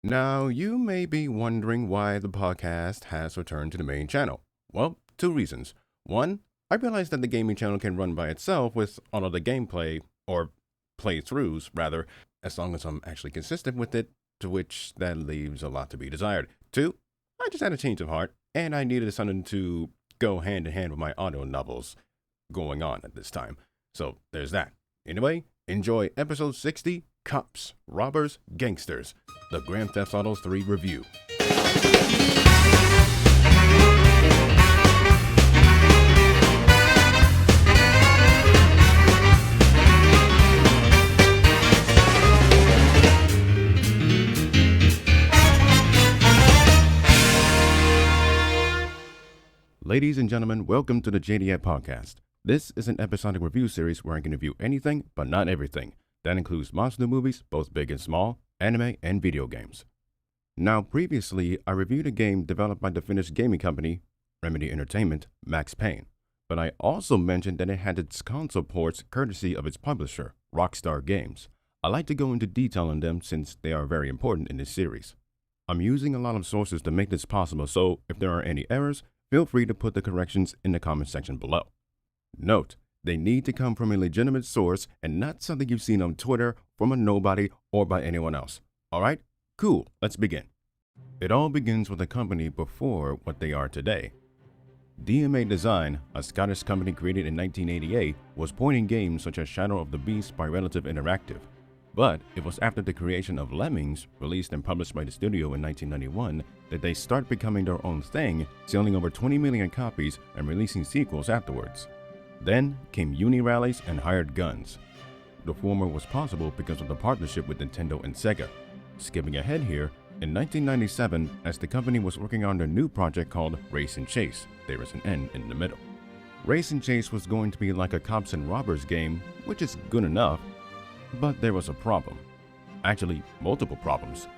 Now, you may be wondering why the podcast has returned to the main channel. Well, two reasons. One, I realized that the gaming channel can run by itself with all of the gameplay, or playthroughs, rather, as long as I'm actually consistent with it, to which that leaves a lot to be desired. Two, I just had a change of heart, and I needed something to go hand in hand with my audio novels going on at this time. So, there's that. Anyway, enjoy episode 60, Cops, Robbers, Gangsters, the Grand Theft Auto 3 review. Ladies and gentlemen, welcome to the JDF podcast. This is an episodic review series where I can review anything, but not everything. That includes monster movies, both big and small, anime, and video games. Now, previously, I reviewed a game developed by the Finnish gaming company, Remedy Entertainment, Max Payne. But I also mentioned that it had its console ports courtesy of its publisher, Rockstar Games. I like to go into detail on them since they are very important in this series. I'm using a lot of sources to make this possible, so if there are any errors, feel free to put the corrections in the comment section below. Note, they need to come from a legitimate source and not something you've seen on Twitter, from a nobody, or by anyone else. Alright? Cool, let's begin. It all begins with a company before what they are today. DMA Design, a Scottish company created in 1988, was porting games such as Shadow of the Beast by Relative Interactive. But it was after the creation of Lemmings, released and published by the studio in 1991, that they start becoming their own thing, selling over 20 million copies and releasing sequels afterwards. Then came Uni Rallies and Hired Guns. The former was possible because of the partnership with Nintendo and Sega. Skipping ahead here, in 1997, as the company was working on their new project called Race and Chase, there is an N in the middle. Race and Chase was going to be like a cops and robbers game, which is good enough, but there was a problem. Actually, multiple problems.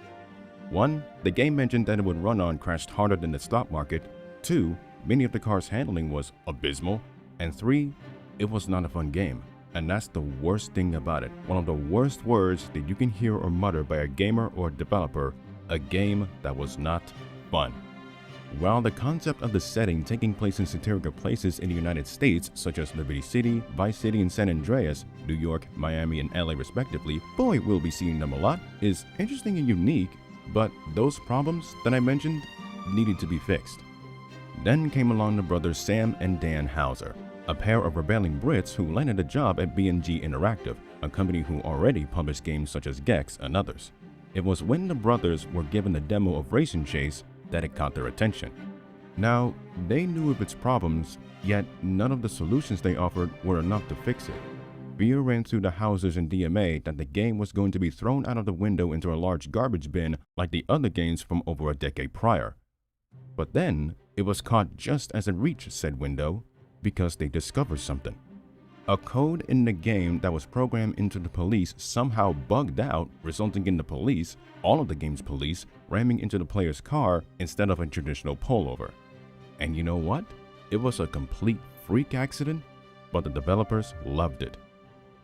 One, the game mentioned that it would run on crashed harder than the stock market. Two, many of the cars' handling was abysmal. And three, it was not a fun game. And that's the worst thing about it. One of the worst words that you can hear or mutter by a gamer or developer, a game that was not fun. While the concept of the setting taking place in satirical places in the United States, such as Liberty City, Vice City, and San Andreas, New York, Miami, and LA respectively, boy, we'll be seeing them a lot, is interesting and unique, but those problems that I mentioned needed to be fixed. Then came along the brothers Sam and Dan Houser, a pair of rebelling Brits who landed a job at B&G Interactive, a company who already published games such as Gex and others. It was when the brothers were given the demo of Race and Chase that it caught their attention. Now, they knew of its problems, yet none of the solutions they offered were enough to fix it. Fear ran through the Housers and DMA that the game was going to be thrown out of the window into a large garbage bin like the other games from over a decade prior. But then, it was caught just as it reached said window because they discovered something. A code in the game that was programmed into the police somehow bugged out, resulting in the police, all of the game's police, ramming into the player's car instead of a traditional pullover. And you know what? It was a complete freak accident, but the developers loved it.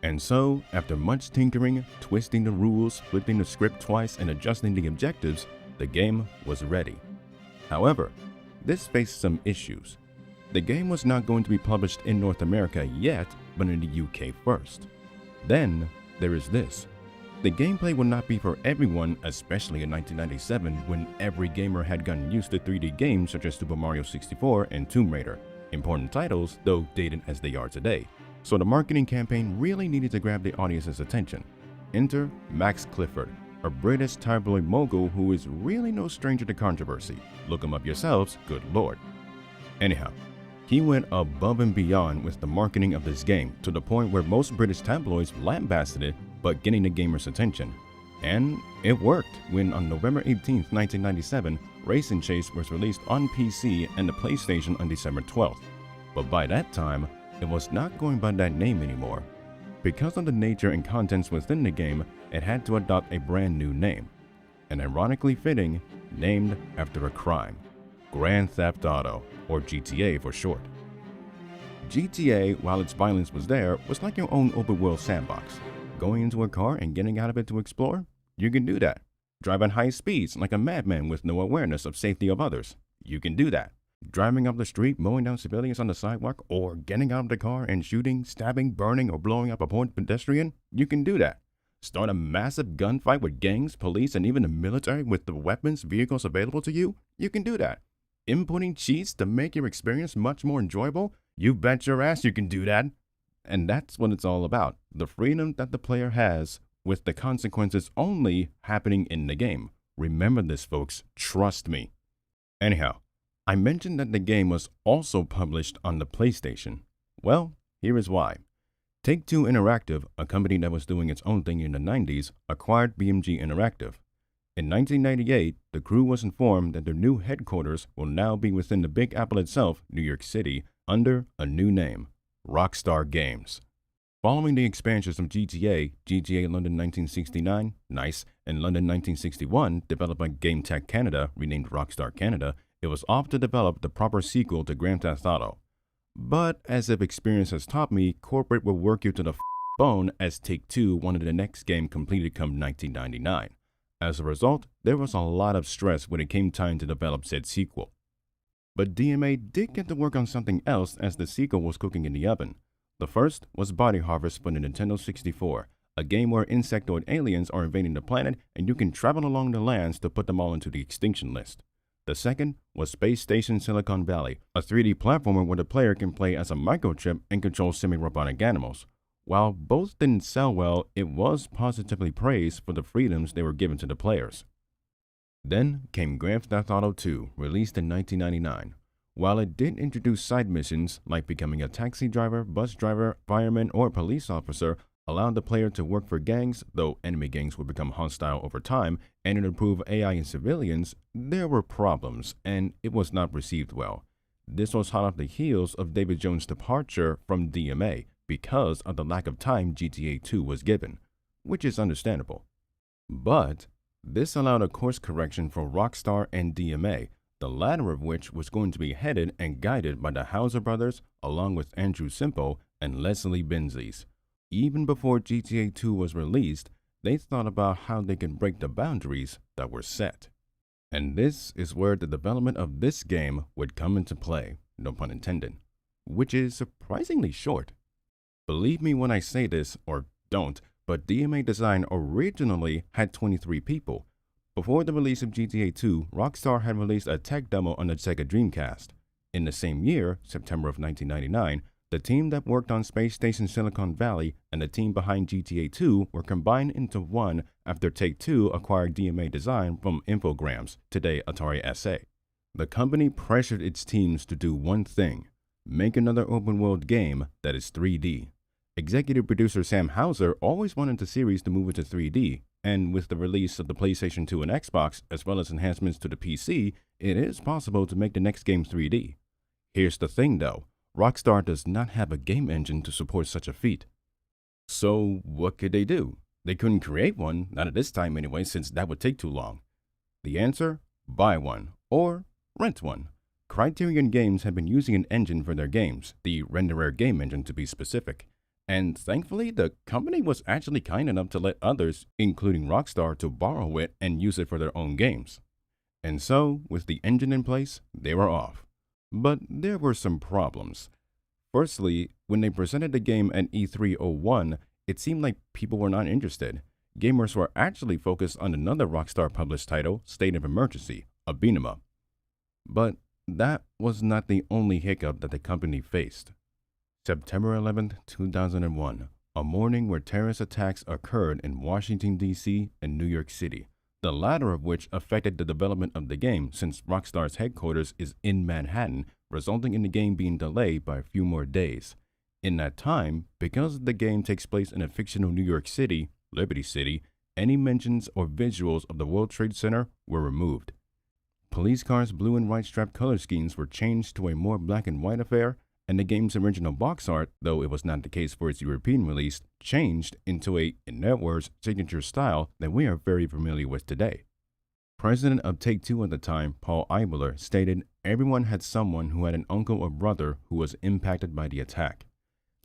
And so, after much tinkering, twisting the rules, flipping the script twice, and adjusting the objectives, the game was ready. However, this faced some issues. The game was not going to be published in North America yet, but in the UK first. Then, there is this. The gameplay would not be for everyone, especially in 1997 when every gamer had gotten used to 3D games such as Super Mario 64 and Tomb Raider. Important titles, though dated as they are today. So the marketing campaign really needed to grab the audience's attention. Enter Max Clifford, a British tabloid mogul who is really no stranger to controversy. Look him up yourselves, good lord. Anyhow, he went above and beyond with the marketing of this game to the point where most British tabloids lambasted it, but getting the gamers' attention. And it worked when on November 18, 1997, Race and Chase was released on PC and the PlayStation on December 12th. But by that time, it was not going by that name anymore. Because of the nature and contents within the game, it had to adopt a brand new name. And ironically fitting, named after a crime. Grand Theft Auto, or GTA for short. GTA, while its violence was there, was like your own open world sandbox. Going into a car and getting out of it to explore? You can do that. Drive at high speeds like a madman with no awareness of safety of others. You can do that. Driving up the street, mowing down civilians on the sidewalk, or getting out of the car and shooting, stabbing, burning, or blowing up a poor pedestrian. You can do that. Start a massive gunfight with gangs, police, and even the military with the weapons, vehicles available to you. You can do that. Inputting cheats to make your experience much more enjoyable. You bet your ass you can do that. And that's what it's all about. The freedom that the player has with the consequences only happening in the game. Remember this, folks. Trust me. Anyhow, I mentioned that the game was also published on the PlayStation. Well, here is why. Take-Two Interactive, a company that was doing its own thing in the 90s, acquired BMG Interactive. In 1998, the crew was informed that their new headquarters will now be within the Big Apple itself, New York City, under a new name, Rockstar Games. Following the expansions of GTA London 1969, NICE, and London 1961, developed by Game Tech Canada, renamed Rockstar Canada, it was off to develop the proper sequel to Grand Theft Auto. But as if experience has taught me, corporate will work you to the bone as Take-Two wanted the next game completed come 1999. As a result, there was a lot of stress when it came time to develop said sequel. But DMA did get to work on something else as the sequel was cooking in the oven. The first was Body Harvest for the Nintendo 64, a game where insectoid aliens are invading the planet and you can travel along the lands to put them all into the extinction list. The second was Space Station Silicon Valley, a 3D platformer where the player can play as a microchip and control semi-robotic animals. While both didn't sell well, it was positively praised for the freedoms they were given to the players. Then came Grand Theft Auto 2, released in 1999. While it did introduce side missions like becoming a taxi driver, bus driver, fireman, or police officer, allowed the player to work for gangs, though enemy gangs would become hostile over time, and it improved AI in civilians, there were problems, and it was not received well. This was hot off the heels of David Jones' departure from DMA because of the lack of time GTA 2 was given, which is understandable. But this allowed a course correction for Rockstar and DMA, the latter of which was going to be headed and guided by the Hauser brothers along with Andrew Simpo and Leslie Benzies. Even before GTA 2 was released, they thought about how they could break the boundaries that were set. And this is where the development of this game would come into play, no pun intended, which is surprisingly short. Believe me when I say this, or don't, but DMA Design originally had 23 people. Before the release of GTA 2, Rockstar had released a tech demo on the Sega Dreamcast. In the same year, September of 1999, the team that worked on Space Station Silicon Valley and the team behind GTA 2 were combined into one after Take-Two acquired DMA Design from Infogrames, today Atari SA. The company pressured its teams to do one thing: make another open-world game that is 3D. Executive producer Sam Hauser always wanted the series to move into 3D, and with the release of the PlayStation 2 and Xbox, as well as enhancements to the PC, it is possible to make the next game 3D. Here's the thing though, Rockstar does not have a game engine to support such a feat. So what could they do? They couldn't create one, not at this time anyway, since that would take too long. The answer? Buy one, or rent one. Criterion Games had been using an engine for their games, the Renderer game engine to be specific. And thankfully, the company was actually kind enough to let others, including Rockstar, to borrow it and use it for their own games. And so, with the engine in place, they were off. But there were some problems. Firstly, when they presented the game at E301, it seemed like people were not interested. Gamers were actually focused on another Rockstar published title, State of Emergency, a beat 'em up. But that was not the only hiccup that the company faced. September 11, 2001, a morning where terrorist attacks occurred in Washington, D.C. and New York City, the latter of which affected the development of the game since Rockstar's headquarters is in Manhattan, resulting in the game being delayed by a few more days. In that time, because the game takes place in a fictional New York City, Liberty City, any mentions or visuals of the World Trade Center were removed. Police cars' blue and white striped color schemes were changed to a more black and white affair, and the game's original box art, though it was not the case for its European release, changed into a, in their words, signature style that we are very familiar with today. President of Take-Two at the time, Paul Eibler, stated everyone had someone who had an uncle or brother who was impacted by the attack.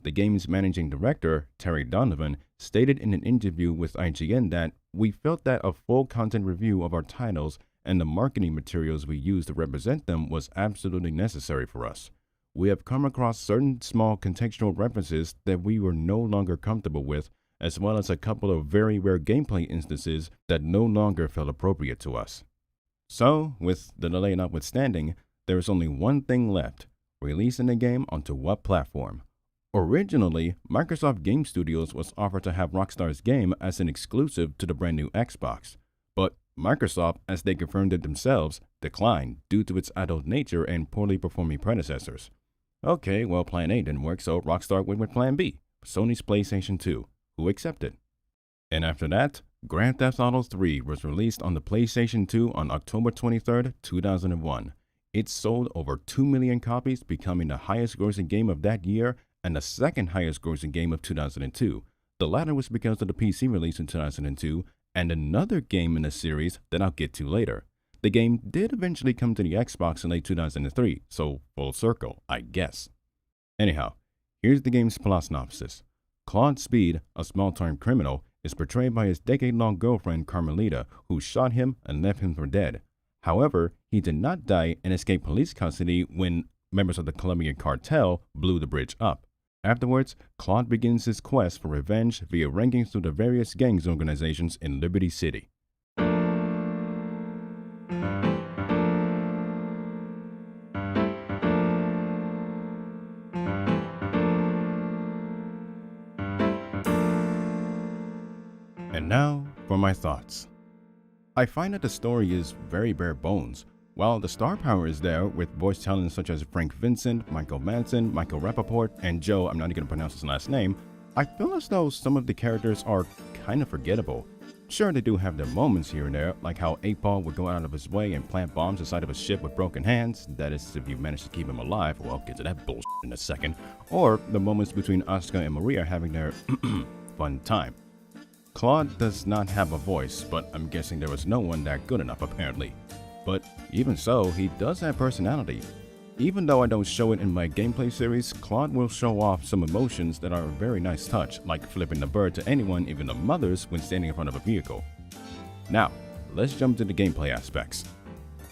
The game's managing director, Terry Donovan, stated in an interview with IGN that we felt that a full content review of our titles and the marketing materials we use to represent them was absolutely necessary for us. We have come across certain small contextual references that we were no longer comfortable with, as well as a couple of very rare gameplay instances that no longer felt appropriate to us. So, with the delay notwithstanding, there is only one thing left: releasing the game onto what platform? Originally, Microsoft Game Studios was offered to have Rockstar's game as an exclusive to the brand new Xbox, but Microsoft, as they confirmed it themselves, declined due to its adult nature and poorly performing predecessors. Okay, well, Plan A didn't work, so Rockstar went with Plan B, Sony's PlayStation 2, who accepted. And after that, Grand Theft Auto 3 was released on the PlayStation 2 on October 23, 2001. It sold over 2 million copies, becoming the highest grossing game of that year and the second highest grossing game of 2002. The latter was because of the PC release in 2002 and another game in the series that I'll get to later. The game did eventually come to the Xbox in late 2003, so full circle, I guess. Anyhow, here's the game's plot synopsis. Claude Speed, a small-time criminal, is portrayed by his decade-long girlfriend Carmelita, who shot him and left him for dead. However, he did not die and escaped police custody when members of the Colombian cartel blew the bridge up. Afterwards, Claude begins his quest for revenge via rankings through the various gangs organizations in Liberty City. And now for my thoughts. I find that the story is very bare bones. While the star power is there with voice talents such as Frank Vincent, Michael Madsen, Michael Rappaport, and Joe, I'm not even going to pronounce his last name, I feel as though some of the characters are kind of forgettable. Sure, they do have their moments here and there, like how 8-Ball would go out of his way and plant bombs inside of a ship with broken hands, that is if you manage to keep him alive, well, I'll get to that bullshit in a second, or the moments between Oscar and Maria having their fun time. Claude does not have a voice, but I'm guessing there was no one that good enough apparently. But even so, he does have personality. Even though I don't show it in my gameplay series, Claude will show off some emotions that are a very nice touch, like flipping the bird to anyone, even the mothers, when standing in front of a vehicle. Now, let's jump to the gameplay aspects.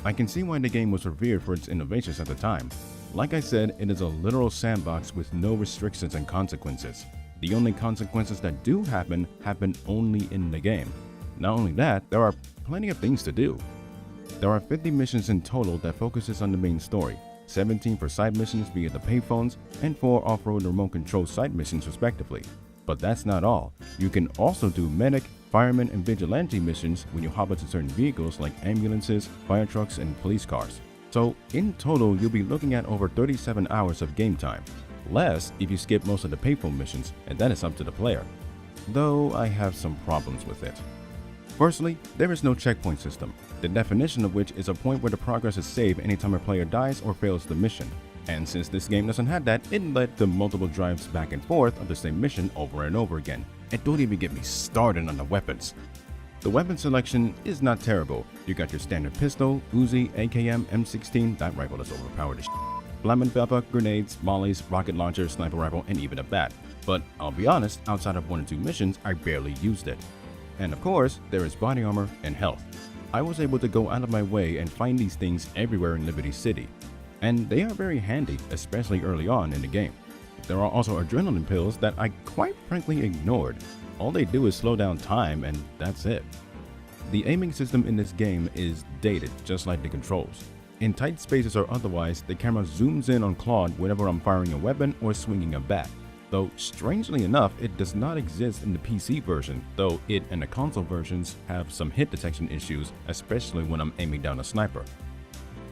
I can see why the game was revered for its innovations at the time. Like I said, it is a literal sandbox with no restrictions and consequences. The only consequences that do happen only in the game. Not only that, there are plenty of things to do. There are 50 missions in total that focuses on the main story, 17 for side missions via the payphones, and 4 off-road remote control side missions respectively. But that's not all. You can also do medic, fireman, and vigilante missions when you hop into certain vehicles like ambulances, fire trucks, and police cars. So in total, you'll be looking at over 37 hours of game time. Less if you skip most of the payphone missions, and that is up to the player. Though I have some problems with it. Firstly, there is no checkpoint system, the definition of which is a point where the progress is saved anytime a player dies or fails the mission. And since this game doesn't have that, it led to multiple drives back and forth of the same mission over and over again. And don't even get me started on the weapons. The weapon selection is not terrible. You got your standard pistol, Uzi, AKM, M16, that rifle is overpowered as shit. Flammenwerfer, grenades, mollies, rocket launcher, sniper rifle, and even a bat. But I'll be honest, outside of 1 or 2 missions, I barely used it. And of course, there is body armor and health. I was able to go out of my way and find these things everywhere in Liberty City. And they are very handy, especially early on in the game. There are also adrenaline pills that I quite frankly ignored. All they do is slow down time and that's it. The aiming system in this game is dated, just like the controls. In tight spaces or otherwise, the camera zooms in on Claude whenever I'm firing a weapon or swinging a bat. Though, strangely enough, it does not exist in the PC version, though it and the console versions have some hit detection issues, especially when I'm aiming down a sniper.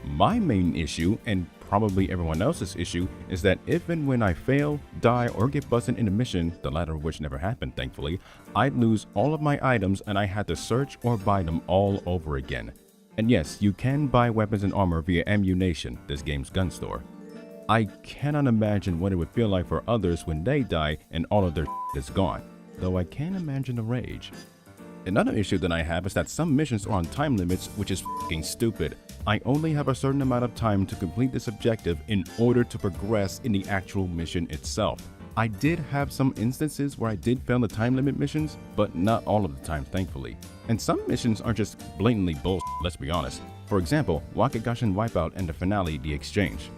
My main issue, and probably everyone else's issue, is that if and when I fail, die, or get busted in a mission, the latter of which never happened thankfully, I'd lose all of my items and I had to search or buy them all over again. And yes, you can buy weapons and armor via Ammu-Nation, this game's gun store. I cannot imagine what it would feel like for others when they die and all of their is gone, though I can imagine the rage. Another issue that I have is that some missions are on time limits, which is f***ing stupid. I only have a certain amount of time to complete this objective in order to progress in the actual mission itself. I did have some instances where I did fail the time limit missions, but not all of the time, thankfully. And some missions are just blatantly bullshit, let's be honest. For example, Wakagashin Wipeout and the finale, The Exchange.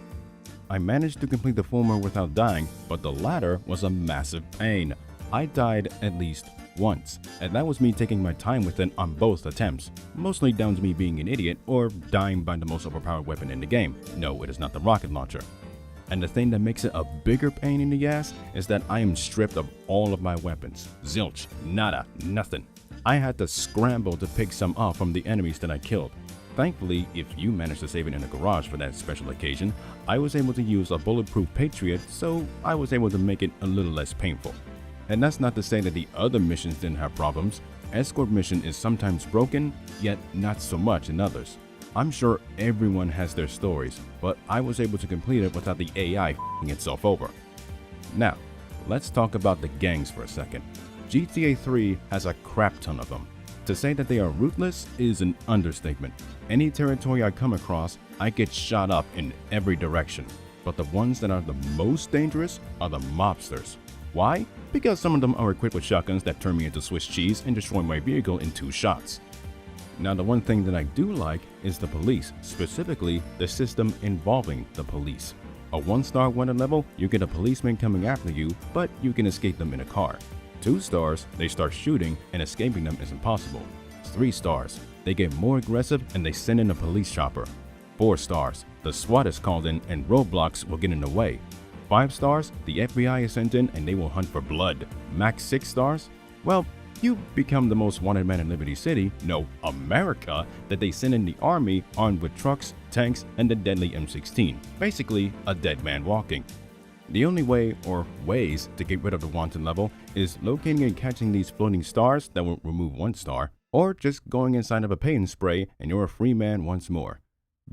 I managed to complete the former without dying, but the latter was a massive pain. I died at least once, and that was me taking my time with it on both attempts, mostly down to me being an idiot or dying by the most overpowered weapon in the game. No, it is not the rocket launcher. And the thing that makes it a bigger pain in the ass is that I am stripped of all of my weapons. Zilch, nada, nothing. I had to scramble to pick some up from the enemies that I killed. Thankfully, if you managed to save it in a garage for that special occasion, I was able to use a bulletproof Patriot, so I was able to make it a little less painful. And that's not to say that the other missions didn't have problems. Escort mission is sometimes broken, yet not so much in others. I'm sure everyone has their stories, but I was able to complete it without the AI f***ing itself over. Now, let's talk about the gangs for a second. GTA 3 has a crap ton of them. To say that they are ruthless is an understatement. Any territory I come across, I get shot up in every direction. But the ones that are the most dangerous are the mobsters. Why? Because some of them are equipped with shotguns that turn me into Swiss cheese and destroy my vehicle in 2 shots. Now, the one thing that I do like is the police, specifically the system involving the police. A 1-star wanted level, you get a policeman coming after you, but you can escape them in a car. 2 stars, they start shooting and escaping them is impossible. 3 stars, they get more aggressive and they send in a police chopper. 4 stars, the SWAT is called in and roadblocks will get in the way. 5 stars, the FBI is sent in and they will hunt for blood. Max 6 stars, well, you become the most wanted man in Liberty City, no, America, that they send in the army armed with trucks, tanks, and the deadly M16. Basically, a dead man walking. The only way, or ways, to get rid of the wanted level is locating and catching these floating stars that will remove 1 star, or just going inside of a paint spray and you're a free man once more.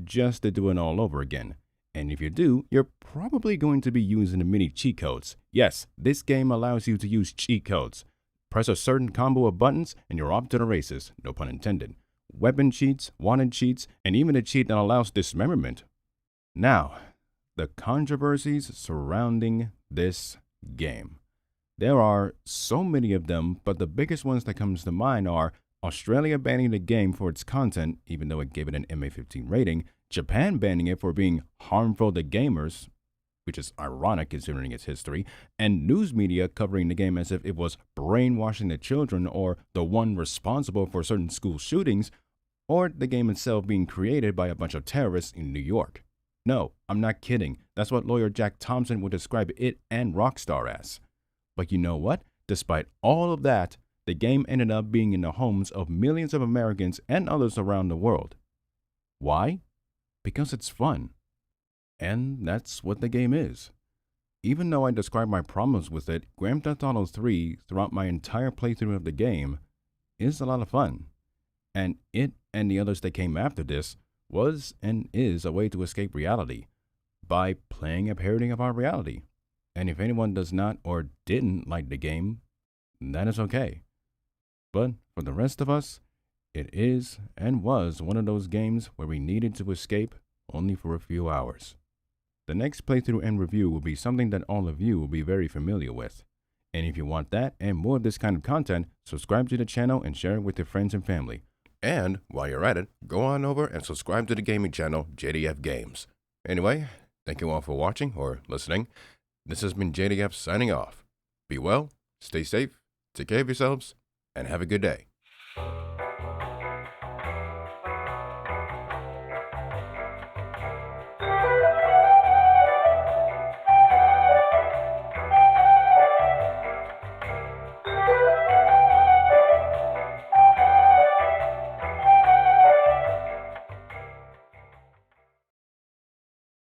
Just to do it all over again. And if you do, you're probably going to be using the mini cheat codes. Yes, this game allows you to use cheat codes. Press a certain combo of buttons and you're off to the races, no pun intended. Weapon cheats, wanted cheats, and even a cheat that allows dismemberment. Now, the controversies surrounding this game. There are so many of them, but the biggest ones that comes to mind are Australia banning the game for its content, even though it gave it an MA15 rating, Japan banning it for being harmful to gamers, which is ironic considering its history, and news media covering the game as if it was brainwashing the children or the one responsible for certain school shootings, or the game itself being created by a bunch of terrorists in New York. No, I'm not kidding. That's what lawyer Jack Thompson would describe it and Rockstar as. But you know what? Despite all of that, the game ended up being in the homes of millions of Americans and others around the world. Why? Because it's fun. And that's what the game is. Even though I describe my problems with it, Grand Theft Auto 3 throughout my entire playthrough of the game is a lot of fun. And it and the others that came after this was and is a way to escape reality by playing a parody of our reality. And if anyone does not or didn't like the game, that is okay. But for the rest of us, it is and was one of those games where we needed to escape only for a few hours. The next playthrough and review will be something that all of you will be very familiar with. And if you want that and more of this kind of content, subscribe to the channel and share it with your friends and family. And while you're at it, go on over and subscribe to the gaming channel JDF Games. Anyway, thank you all for watching or listening. This has been JDF signing off. Be well, stay safe, take care of yourselves, and have a good day.